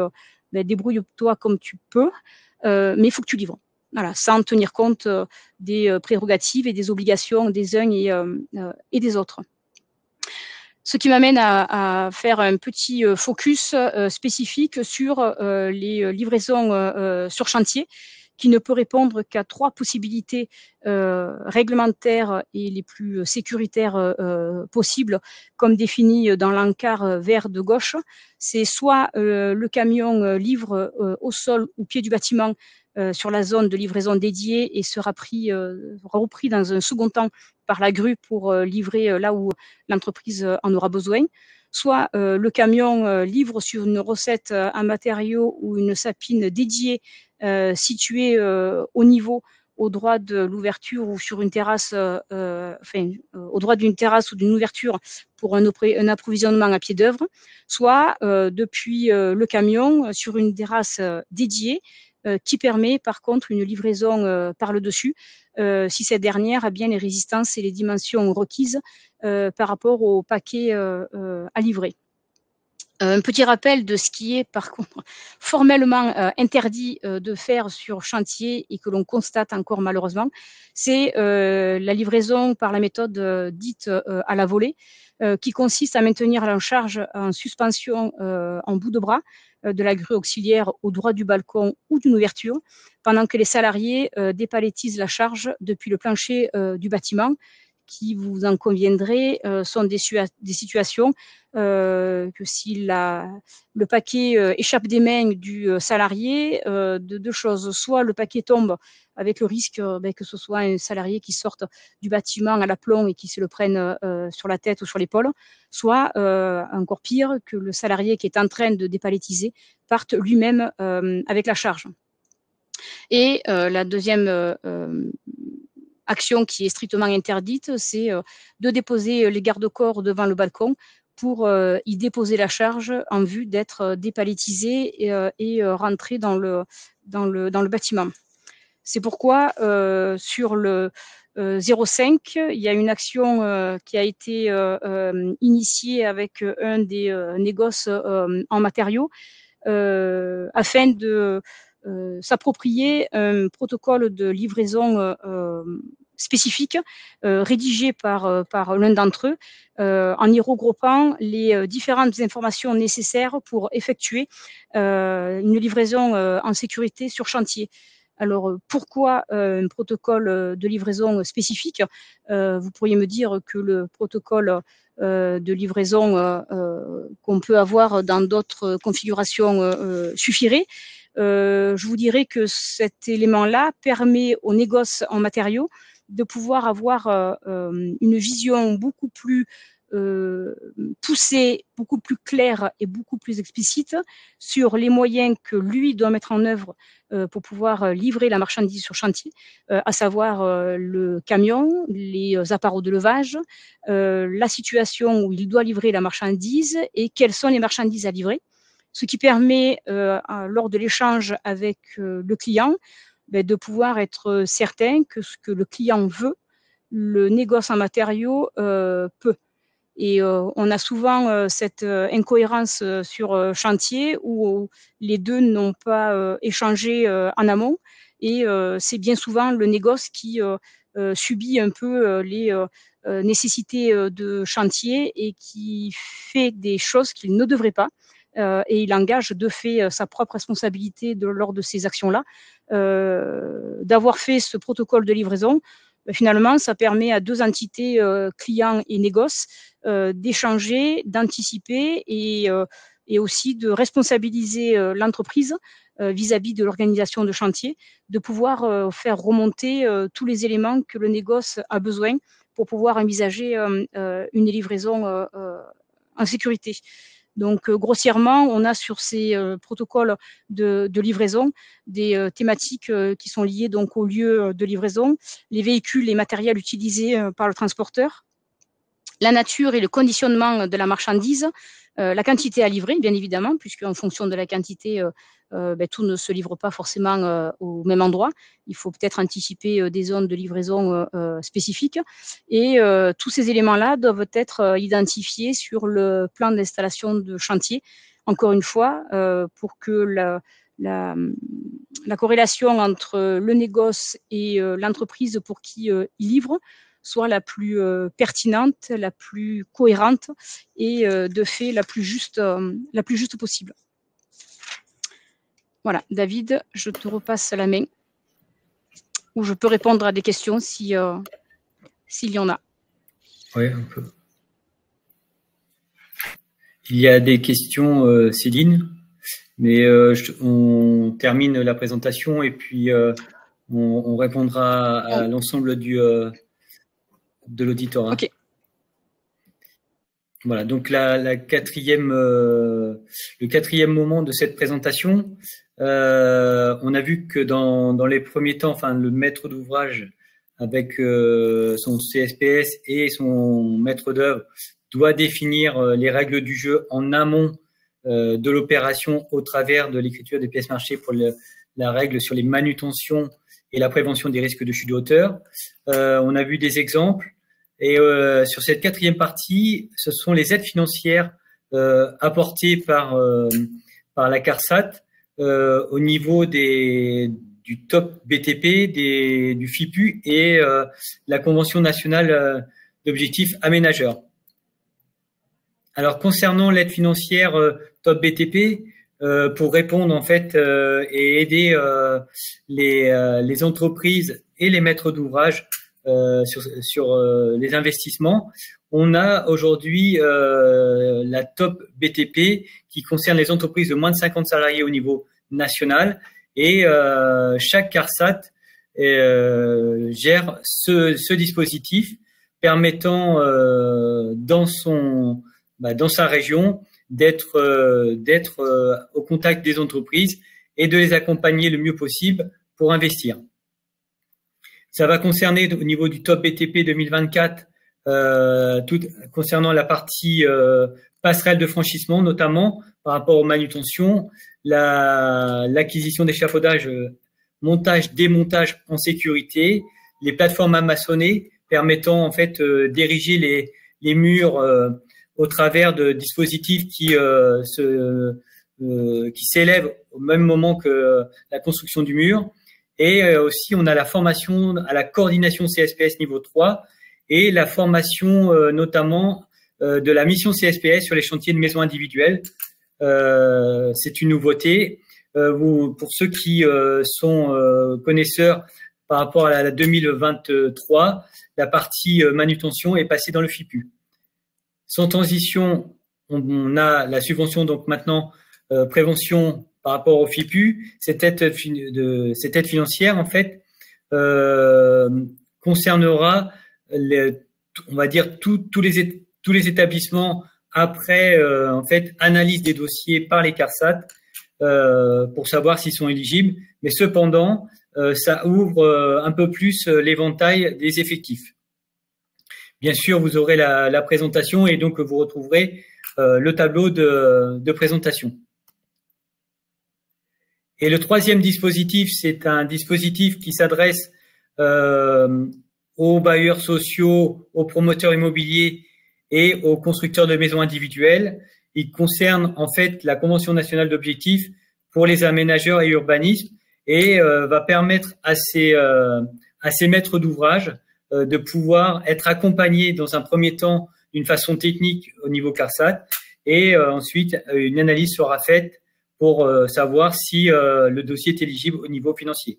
débrouille-toi comme tu peux, mais il faut que tu livres. Voilà, sans tenir compte des prérogatives et des obligations des uns et des autres. Ce qui m'amène à faire un petit focus spécifique sur les livraisons sur chantier, qui ne peut répondre qu'à 3 possibilités réglementaires et les plus sécuritaires possibles, comme définies dans l'encart vert de gauche. C'est soit le camion livre au sol ou pied du bâtiment sur la zone de livraison dédiée et sera repris dans un second temps par la grue pour livrer là où l'entreprise en aura besoin. Soit le camion livre sur une recette en matériaux ou une sapine dédiée située au niveau, au droit de l'ouverture ou sur une terrasse, au droit d'une terrasse ou d'une ouverture pour un approvisionnement à pied d'œuvre, soit depuis le camion sur une terrasse dédiée qui permet par contre une livraison par le dessus si cette dernière a bien les résistances et les dimensions requises par rapport au paquet à livrer. Un petit rappel de ce qui est par contre formellement interdit de faire sur chantier et que l'on constate encore malheureusement, c'est la livraison par la méthode dite à la volée, qui consiste à maintenir en charge en suspension en bout de bras de la grue auxiliaire au droit du balcon ou d'une ouverture, pendant que les salariés dépalettisent la charge depuis le plancher du bâtiment, qui, vous en conviendrez, sont des situations que si le paquet échappe des mains du salarié, de 2 choses. Soit le paquet tombe avec le risque que ce soit un salarié qui sorte du bâtiment à l'aplomb et qui se le prenne sur la tête ou sur l'épaule, soit, encore pire, que le salarié qui est en train de dépalettiser parte lui-même avec la charge. Et la deuxième action qui est strictement interdite, c'est de déposer les garde-corps devant le balcon pour y déposer la charge en vue d'être dépalettisé et rentrer dans le bâtiment. C'est pourquoi sur le 05, il y a une action qui a été initiée avec un des négoces en matériaux afin de s'approprier un protocole de livraison spécifique rédigé par l'un d'entre eux en y regroupant les différentes informations nécessaires pour effectuer une livraison en sécurité sur chantier. Alors, pourquoi un protocole de livraison spécifique? Vous pourriez me dire que le protocole de livraison qu'on peut avoir dans d'autres configurations suffirait. Je vous dirais que cet élément-là permet aux négoces en matériaux de pouvoir avoir une vision beaucoup plus poussée, beaucoup plus claire et beaucoup plus explicite sur les moyens que lui doit mettre en œuvre pour pouvoir livrer la marchandise sur chantier, à savoir le camion, les appareils de levage, la situation où il doit livrer la marchandise et quelles sont les marchandises à livrer, ce qui permet, lors de l'échange avec le client, de pouvoir être certain que ce que le client veut, le négoce en matériaux peut. Et on a souvent cette incohérence sur chantier où les deux n'ont pas échangé en amont. Et c'est bien souvent le négoce qui subit un peu les nécessités de chantier et qui fait des choses qu'il ne devrait pas. Et il engage de fait sa propre responsabilité lors de ces actions-là. D'avoir fait ce protocole de livraison, finalement, ça permet à 2 entités, clients et négoce, d'échanger, d'anticiper et aussi de responsabiliser l'entreprise vis-à-vis de l'organisation de chantier, de pouvoir faire remonter tous les éléments que le négoce a besoin pour pouvoir envisager une livraison en sécurité. Donc, grossièrement, on a sur ces protocoles de livraison des thématiques qui sont liées donc au lieu de livraison, les véhicules et matériels utilisés par le transporteur, la nature et le conditionnement de la marchandise, la quantité à livrer, bien évidemment, puisqu'en fonction de la quantité, tout ne se livre pas forcément au même endroit. Il faut peut-être anticiper des zones de livraison spécifiques. Et tous ces éléments-là doivent être identifiés sur le plan d'installation de chantier, encore une fois, pour que la corrélation entre le négoce et l'entreprise pour qui il livre soit la plus pertinente, la plus cohérente et de fait la plus juste possible. Voilà, David, je te repasse la main. Ou je peux répondre à des questions s'il y en a. Oui, on peut. Il y a des questions, Céline, mais on termine la présentation et puis on répondra à l'ensemble de l'auditorat. Ok. Voilà, donc le quatrième moment de cette présentation, on a vu que dans les premiers temps, enfin le maître d'ouvrage avec son CSPS et son maître d'œuvre doit définir les règles du jeu en amont de l'opération au travers de l'écriture des pièces marchées pour la règle sur les manutentions et la prévention des risques de chute de hauteur. On a vu des exemples. Et sur cette quatrième partie, ce sont les aides financières apportées par la CARSAT au niveau du top BTP, du FIPU et la Convention nationale d'objectifs aménageurs. Alors concernant l'aide financière top BTP, pour répondre en fait et aider les entreprises et les maîtres d'ouvrage sur les investissements, on a aujourd'hui la top BTP qui concerne les entreprises de moins de 50 salariés au niveau national et chaque CARSAT gère ce dispositif permettant dans sa région d'être au contact des entreprises et de les accompagner le mieux possible pour investir. Ça va concerner au niveau du top BTP 2024, concernant la partie passerelle de franchissement, notamment par rapport aux manutentions, l'acquisition d'échafaudages, montage, démontage en sécurité, les plateformes amaçonnées permettant en fait d'ériger les murs au travers de dispositifs qui s'élèvent au même moment que la construction du mur. Et aussi, on a la formation à la coordination CSPS niveau 3 et la formation notamment de la mission CSPS sur les chantiers de maisons individuelles. C'est une nouveauté. Pour ceux qui sont connaisseurs par rapport à la 2023, la partie manutention est passée dans le FIPU. Sans transition, on a la subvention, donc maintenant prévention par rapport au FIPU. Cette aide financière, en fait, concernera, on va dire, tous les établissements après, en fait, analyse des dossiers par les CARSAT pour savoir s'ils sont éligibles. Mais cependant, ça ouvre un peu plus l'éventail des effectifs. Bien sûr, vous aurez la présentation et donc vous retrouverez le tableau de présentation. Et le troisième dispositif, c'est un dispositif qui s'adresse aux bailleurs sociaux, aux promoteurs immobiliers et aux constructeurs de maisons individuelles. Il concerne en fait la Convention nationale d'objectifs pour les aménageurs et urbanisme et va permettre à ces maîtres d'ouvrage de pouvoir être accompagnés dans un premier temps d'une façon technique au niveau CARSAT et ensuite une analyse sera faite pour savoir si le dossier est éligible au niveau financier.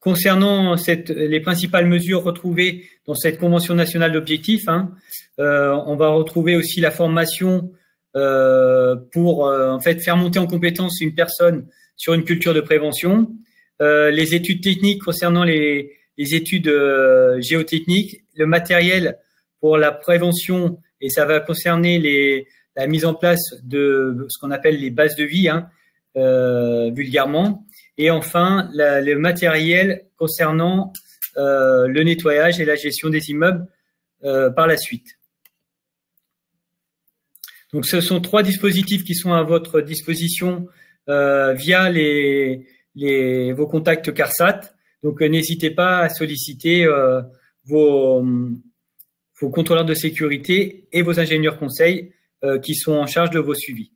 Concernant les principales mesures retrouvées dans cette Convention nationale d'objectifs, on va retrouver aussi la formation pour en fait faire monter en compétence une personne sur une culture de prévention, les études techniques concernant les études géotechniques, le matériel pour la prévention, et ça va concerner la mise en place de ce qu'on appelle les bases de vie, vulgairement. Et enfin, le matériel concernant le nettoyage et la gestion des immeubles par la suite. Donc, ce sont 3 dispositifs qui sont à votre disposition via vos contacts CARSAT. Donc, n'hésitez pas à solliciter vos contrôleurs de sécurité et vos ingénieurs conseils qui sont en charge de vos suivis.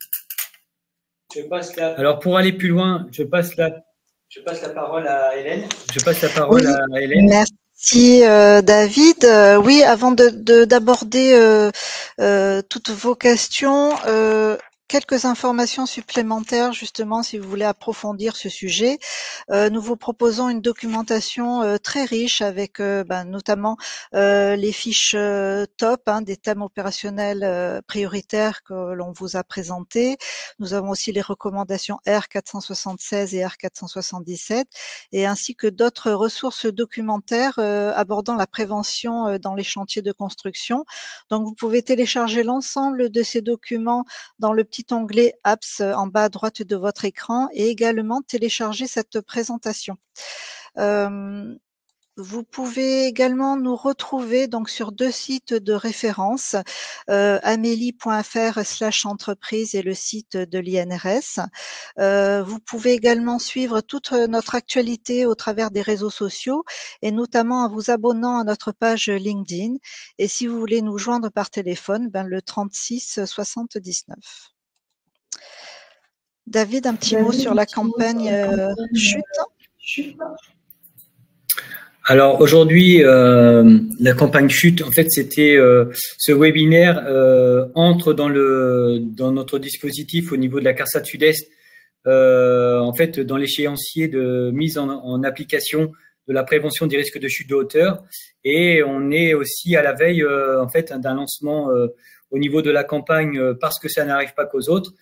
Alors, pour aller plus loin, je passe la parole à Hélène. Merci David. Oui, avant d'aborder toutes vos questions, quelques informations supplémentaires justement si vous voulez approfondir ce sujet. Nous vous proposons une documentation très riche avec notamment les fiches top des thèmes opérationnels prioritaires que l'on vous a présentés. Nous avons aussi les recommandations R476 et R477 et ainsi que d'autres ressources documentaires abordant la prévention dans les chantiers de construction. Donc vous pouvez télécharger l'ensemble de ces documents dans le petit onglet Apps en bas à droite de votre écran et également télécharger cette présentation. Vous pouvez également nous retrouver donc sur 2 sites de référence, amélie.fr/entreprise et le site de l'INRS. Vous pouvez également suivre toute notre actualité au travers des réseaux sociaux et notamment en vous abonnant à notre page LinkedIn. Et si vous voulez nous joindre par téléphone, le 36 79. David, un petit mot sur la campagne chute. Alors aujourd'hui, la campagne chute, en fait, c'était ce webinaire entre dans notre dispositif au niveau de la CARSAT Sud-Est, en fait, dans l'échéancier de mise en application de la prévention des risques de chute de hauteur. Et on est aussi à la veille, en fait, d'un lancement au niveau de la campagne parce que ça n'arrive pas qu'aux autres.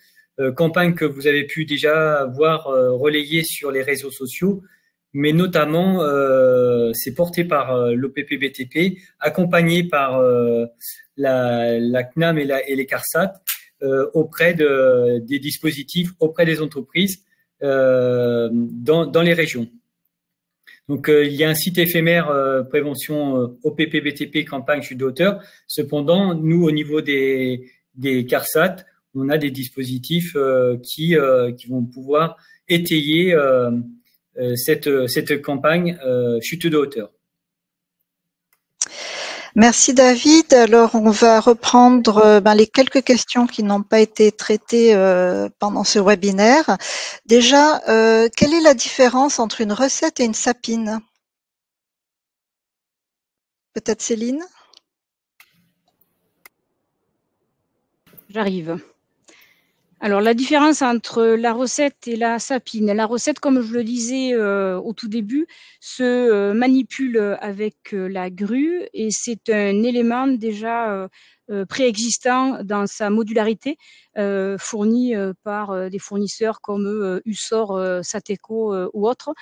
Campagne que vous avez pu déjà voir relayée sur les réseaux sociaux, mais notamment c'est porté par l'OPP-BTP, accompagné par la CNAM et les CARSAT auprès des dispositifs, auprès des entreprises dans les régions. Donc il y a un site éphémère prévention OPP-BTP campagne chute de hauteur. Cependant, nous au niveau des CARSAT, on a des dispositifs qui vont pouvoir étayer cette campagne chute de hauteur. Merci David. Alors on va reprendre les quelques questions qui n'ont pas été traitées pendant ce webinaire. Déjà, quelle est la différence entre une recette et une sapine? Peut-être Céline? J'arrive. Alors, la différence entre la recette et la sapine. La recette, comme je le disais au tout début, se manipule avec la grue et c'est un élément déjà préexistant dans sa modularité, fourni par des fournisseurs comme Usor, Sateco ou autres,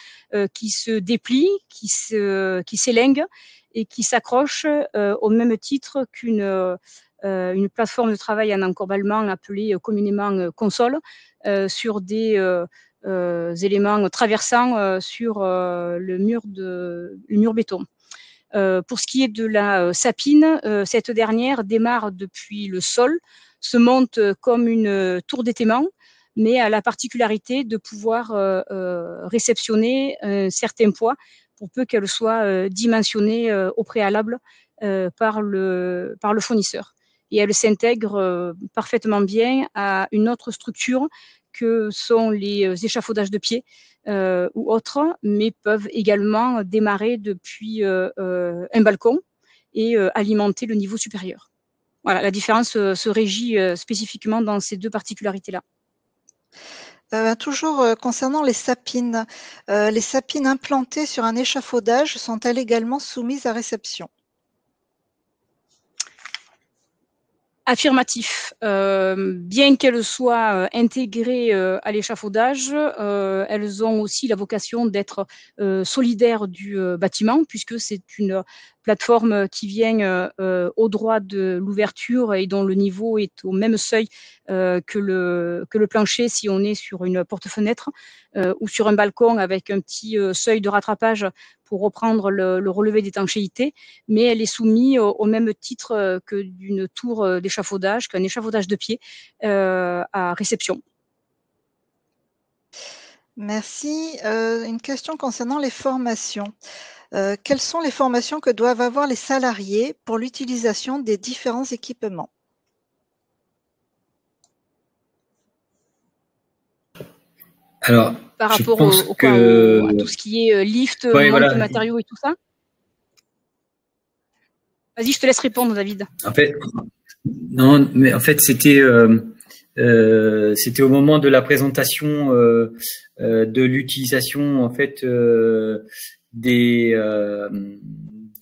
qui se déplie, qui s'élingue et qui s'accroche au même titre qu'une plateforme de travail en encorbellement appelée communément console sur des éléments traversants sur le mur béton. Pour ce qui est de la sapine, cette dernière démarre depuis le sol, se monte comme une tour d'étaiement, mais a la particularité de pouvoir réceptionner un certain poids pour peu qu'elle soit dimensionnée au préalable par le fournisseur. Et elle s'intègre parfaitement bien à une autre structure que sont les échafaudages de pied ou autres, mais peuvent également démarrer depuis un balcon et alimenter le niveau supérieur. Voilà, la différence se régit spécifiquement dans ces 2 particularités-là. Toujours concernant les sapines implantées sur un échafaudage sont-elles également soumises à réception? Affirmatif. Bien qu'elles soient intégrées à l'échafaudage, elles ont aussi la vocation d'être solidaires du bâtiment, puisque c'est une plateforme qui vient au droit de l'ouverture et dont le niveau est au même seuil que le plancher si on est sur une porte-fenêtre ou sur un balcon avec un petit seuil de rattrapage pour reprendre le relevé d'étanchéité, mais elle est soumise au même titre que d'une tour d'échafaudage, qu'un échafaudage de pied à réception. Merci. Une question concernant les formations. Quelles sont les formations que doivent avoir les salariés pour l'utilisation des différents équipements? Alors, par je rapport pense à tout ce qui est lift, ouais, monte voilà. matériaux et tout ça? Vas-y, je te laisse répondre, David. En fait, non, mais en fait, c'était au moment de la présentation de l'utilisation en fait des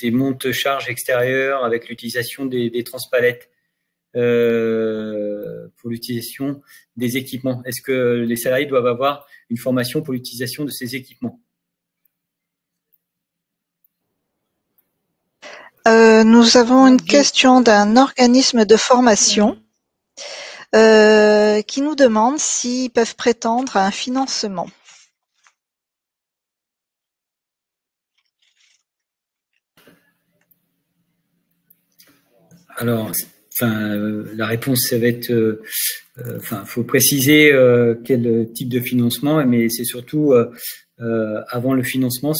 monte-charges extérieures avec l'utilisation des transpalettes pour l'utilisation des équipements. Est-ce que les salariés doivent avoir une formation pour l'utilisation de ces équipements? Nous avons une question d'un organisme de formation qui nous demande s'ils peuvent prétendre à un financement. Alors, la réponse, ça va être, faut préciser quel type de financement, mais c'est surtout avant le financement,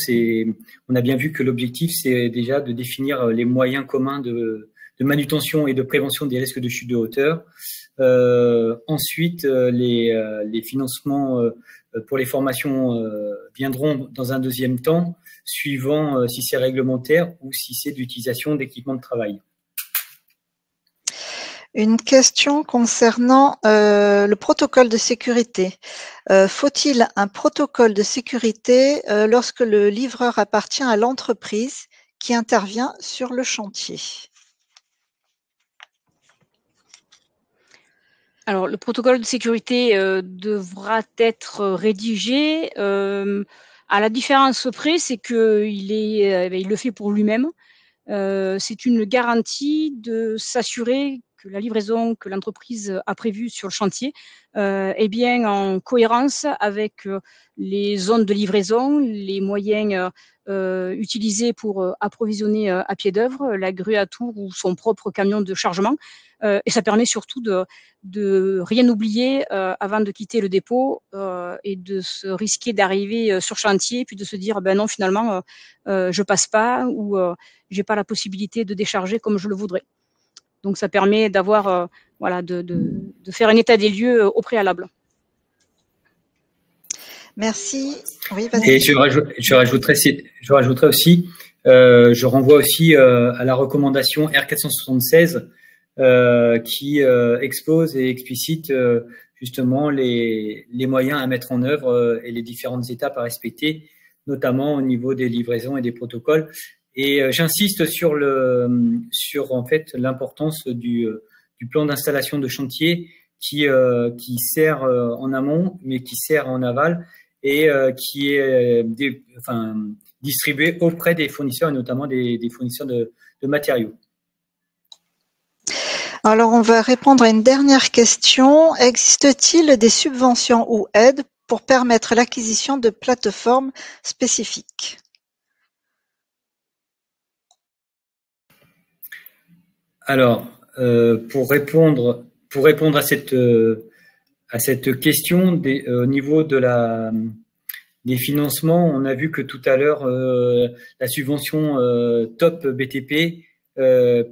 on a bien vu que l'objectif, c'est déjà de définir les moyens communs de manutention et de prévention des risques de chute de hauteur. Ensuite, les financements pour les formations viendront dans un deuxième temps, suivant si c'est réglementaire ou si c'est d'utilisation d'équipements de travail. Une question concernant le protocole de sécurité. Faut-il un protocole de sécurité lorsque le livreur appartient à l'entreprise qui intervient sur le chantier? Alors, le protocole de sécurité devra être rédigé. À la différence près, c'est qu'il le fait pour lui-même. C'est une garantie de s'assurer que la livraison que l'entreprise a prévue sur le chantier est bien en cohérence avec les zones de livraison, les moyens utilisés pour approvisionner à pied d'œuvre, la grue à tour ou son propre camion de chargement. Et ça permet surtout de rien oublier avant de quitter le dépôt et de se risquer d'arriver sur chantier puis de se dire ben non finalement je passe pas ou j'ai pas la possibilité de décharger comme je le voudrais. Donc ça permet d'avoir voilà de faire un état des lieux au préalable. Merci. Oui, vas-y. Et je rajouterais aussi, je renvoie aussi à la recommandation R476 qui expose et explicite justement les moyens à mettre en œuvre et les différentes étapes à respecter, notamment au niveau des livraisons et des protocoles. Et j'insiste sur en fait l'importance du plan d'installation de chantier qui sert en amont, mais qui sert en aval et qui est distribué auprès des fournisseurs et notamment des fournisseurs de matériaux. Alors, on va répondre à une dernière question. Existe-t-il des subventions ou aides pour permettre l'acquisition de plateformes spécifiques? Alors, pour répondre à cette question, au niveau des financements, on a vu que tout à l'heure, la subvention Top BTP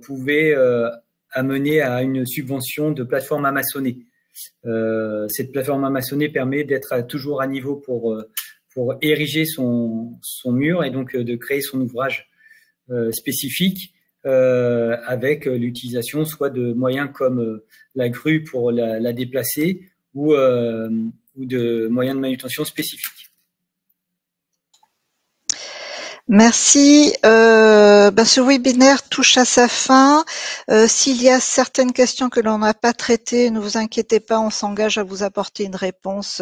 pouvait amener à une subvention de plateforme Amazonée. Cette plateforme Amazonée permet d'être toujours à niveau pour ériger son mur et donc de créer son ouvrage spécifique avec l'utilisation soit de moyens comme la grue pour la déplacer ou de moyens de manutention spécifiques. Merci. Ce webinaire touche à sa fin. S'il y a certaines questions que l'on n'a pas traitées, ne vous inquiétez pas, on s'engage à vous apporter une réponse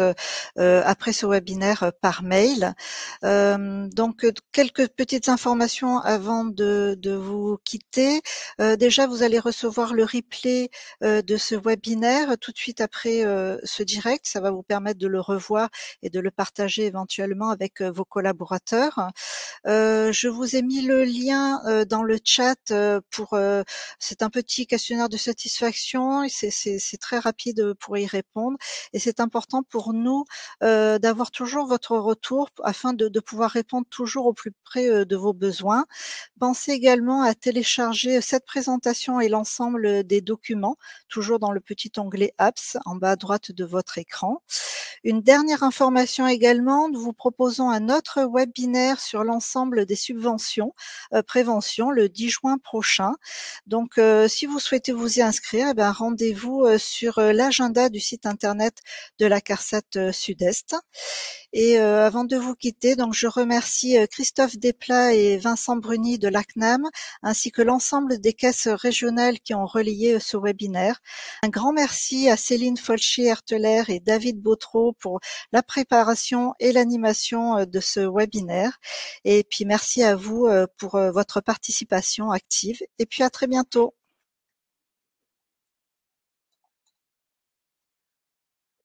après ce webinaire par mail. Donc, quelques petites informations avant de vous quitter. Déjà, vous allez recevoir le replay de ce webinaire tout de suite après ce direct. Ça va vous permettre de le revoir et de le partager éventuellement avec vos collaborateurs. Je vous ai mis le lien dans le chat pour c'est un petit questionnaire de satisfaction et c'est très rapide pour y répondre et c'est important pour nous d'avoir toujours votre retour afin de pouvoir répondre toujours au plus près de vos besoins. Pensez également à télécharger cette présentation et l'ensemble des documents, toujours dans le petit onglet Apps en bas à droite de votre écran. Une dernière information également, nous vous proposons un autre webinaire sur l'ensemble des subventions prévention le 10 juin prochain. Donc, si vous souhaitez vous y inscrire, rendez-vous sur l'agenda du site internet de la CARSAT Sud-Est. Et avant de vous quitter, donc je remercie Christophe Desplat et Vincent Bruni de l'ACNAM, ainsi que l'ensemble des caisses régionales qui ont relayé ce webinaire. Un grand merci à Céline Folchier-Herteler et David Bautreau pour la préparation et l'animation de ce webinaire. Et puis merci à vous pour votre participation active. Et puis à très bientôt.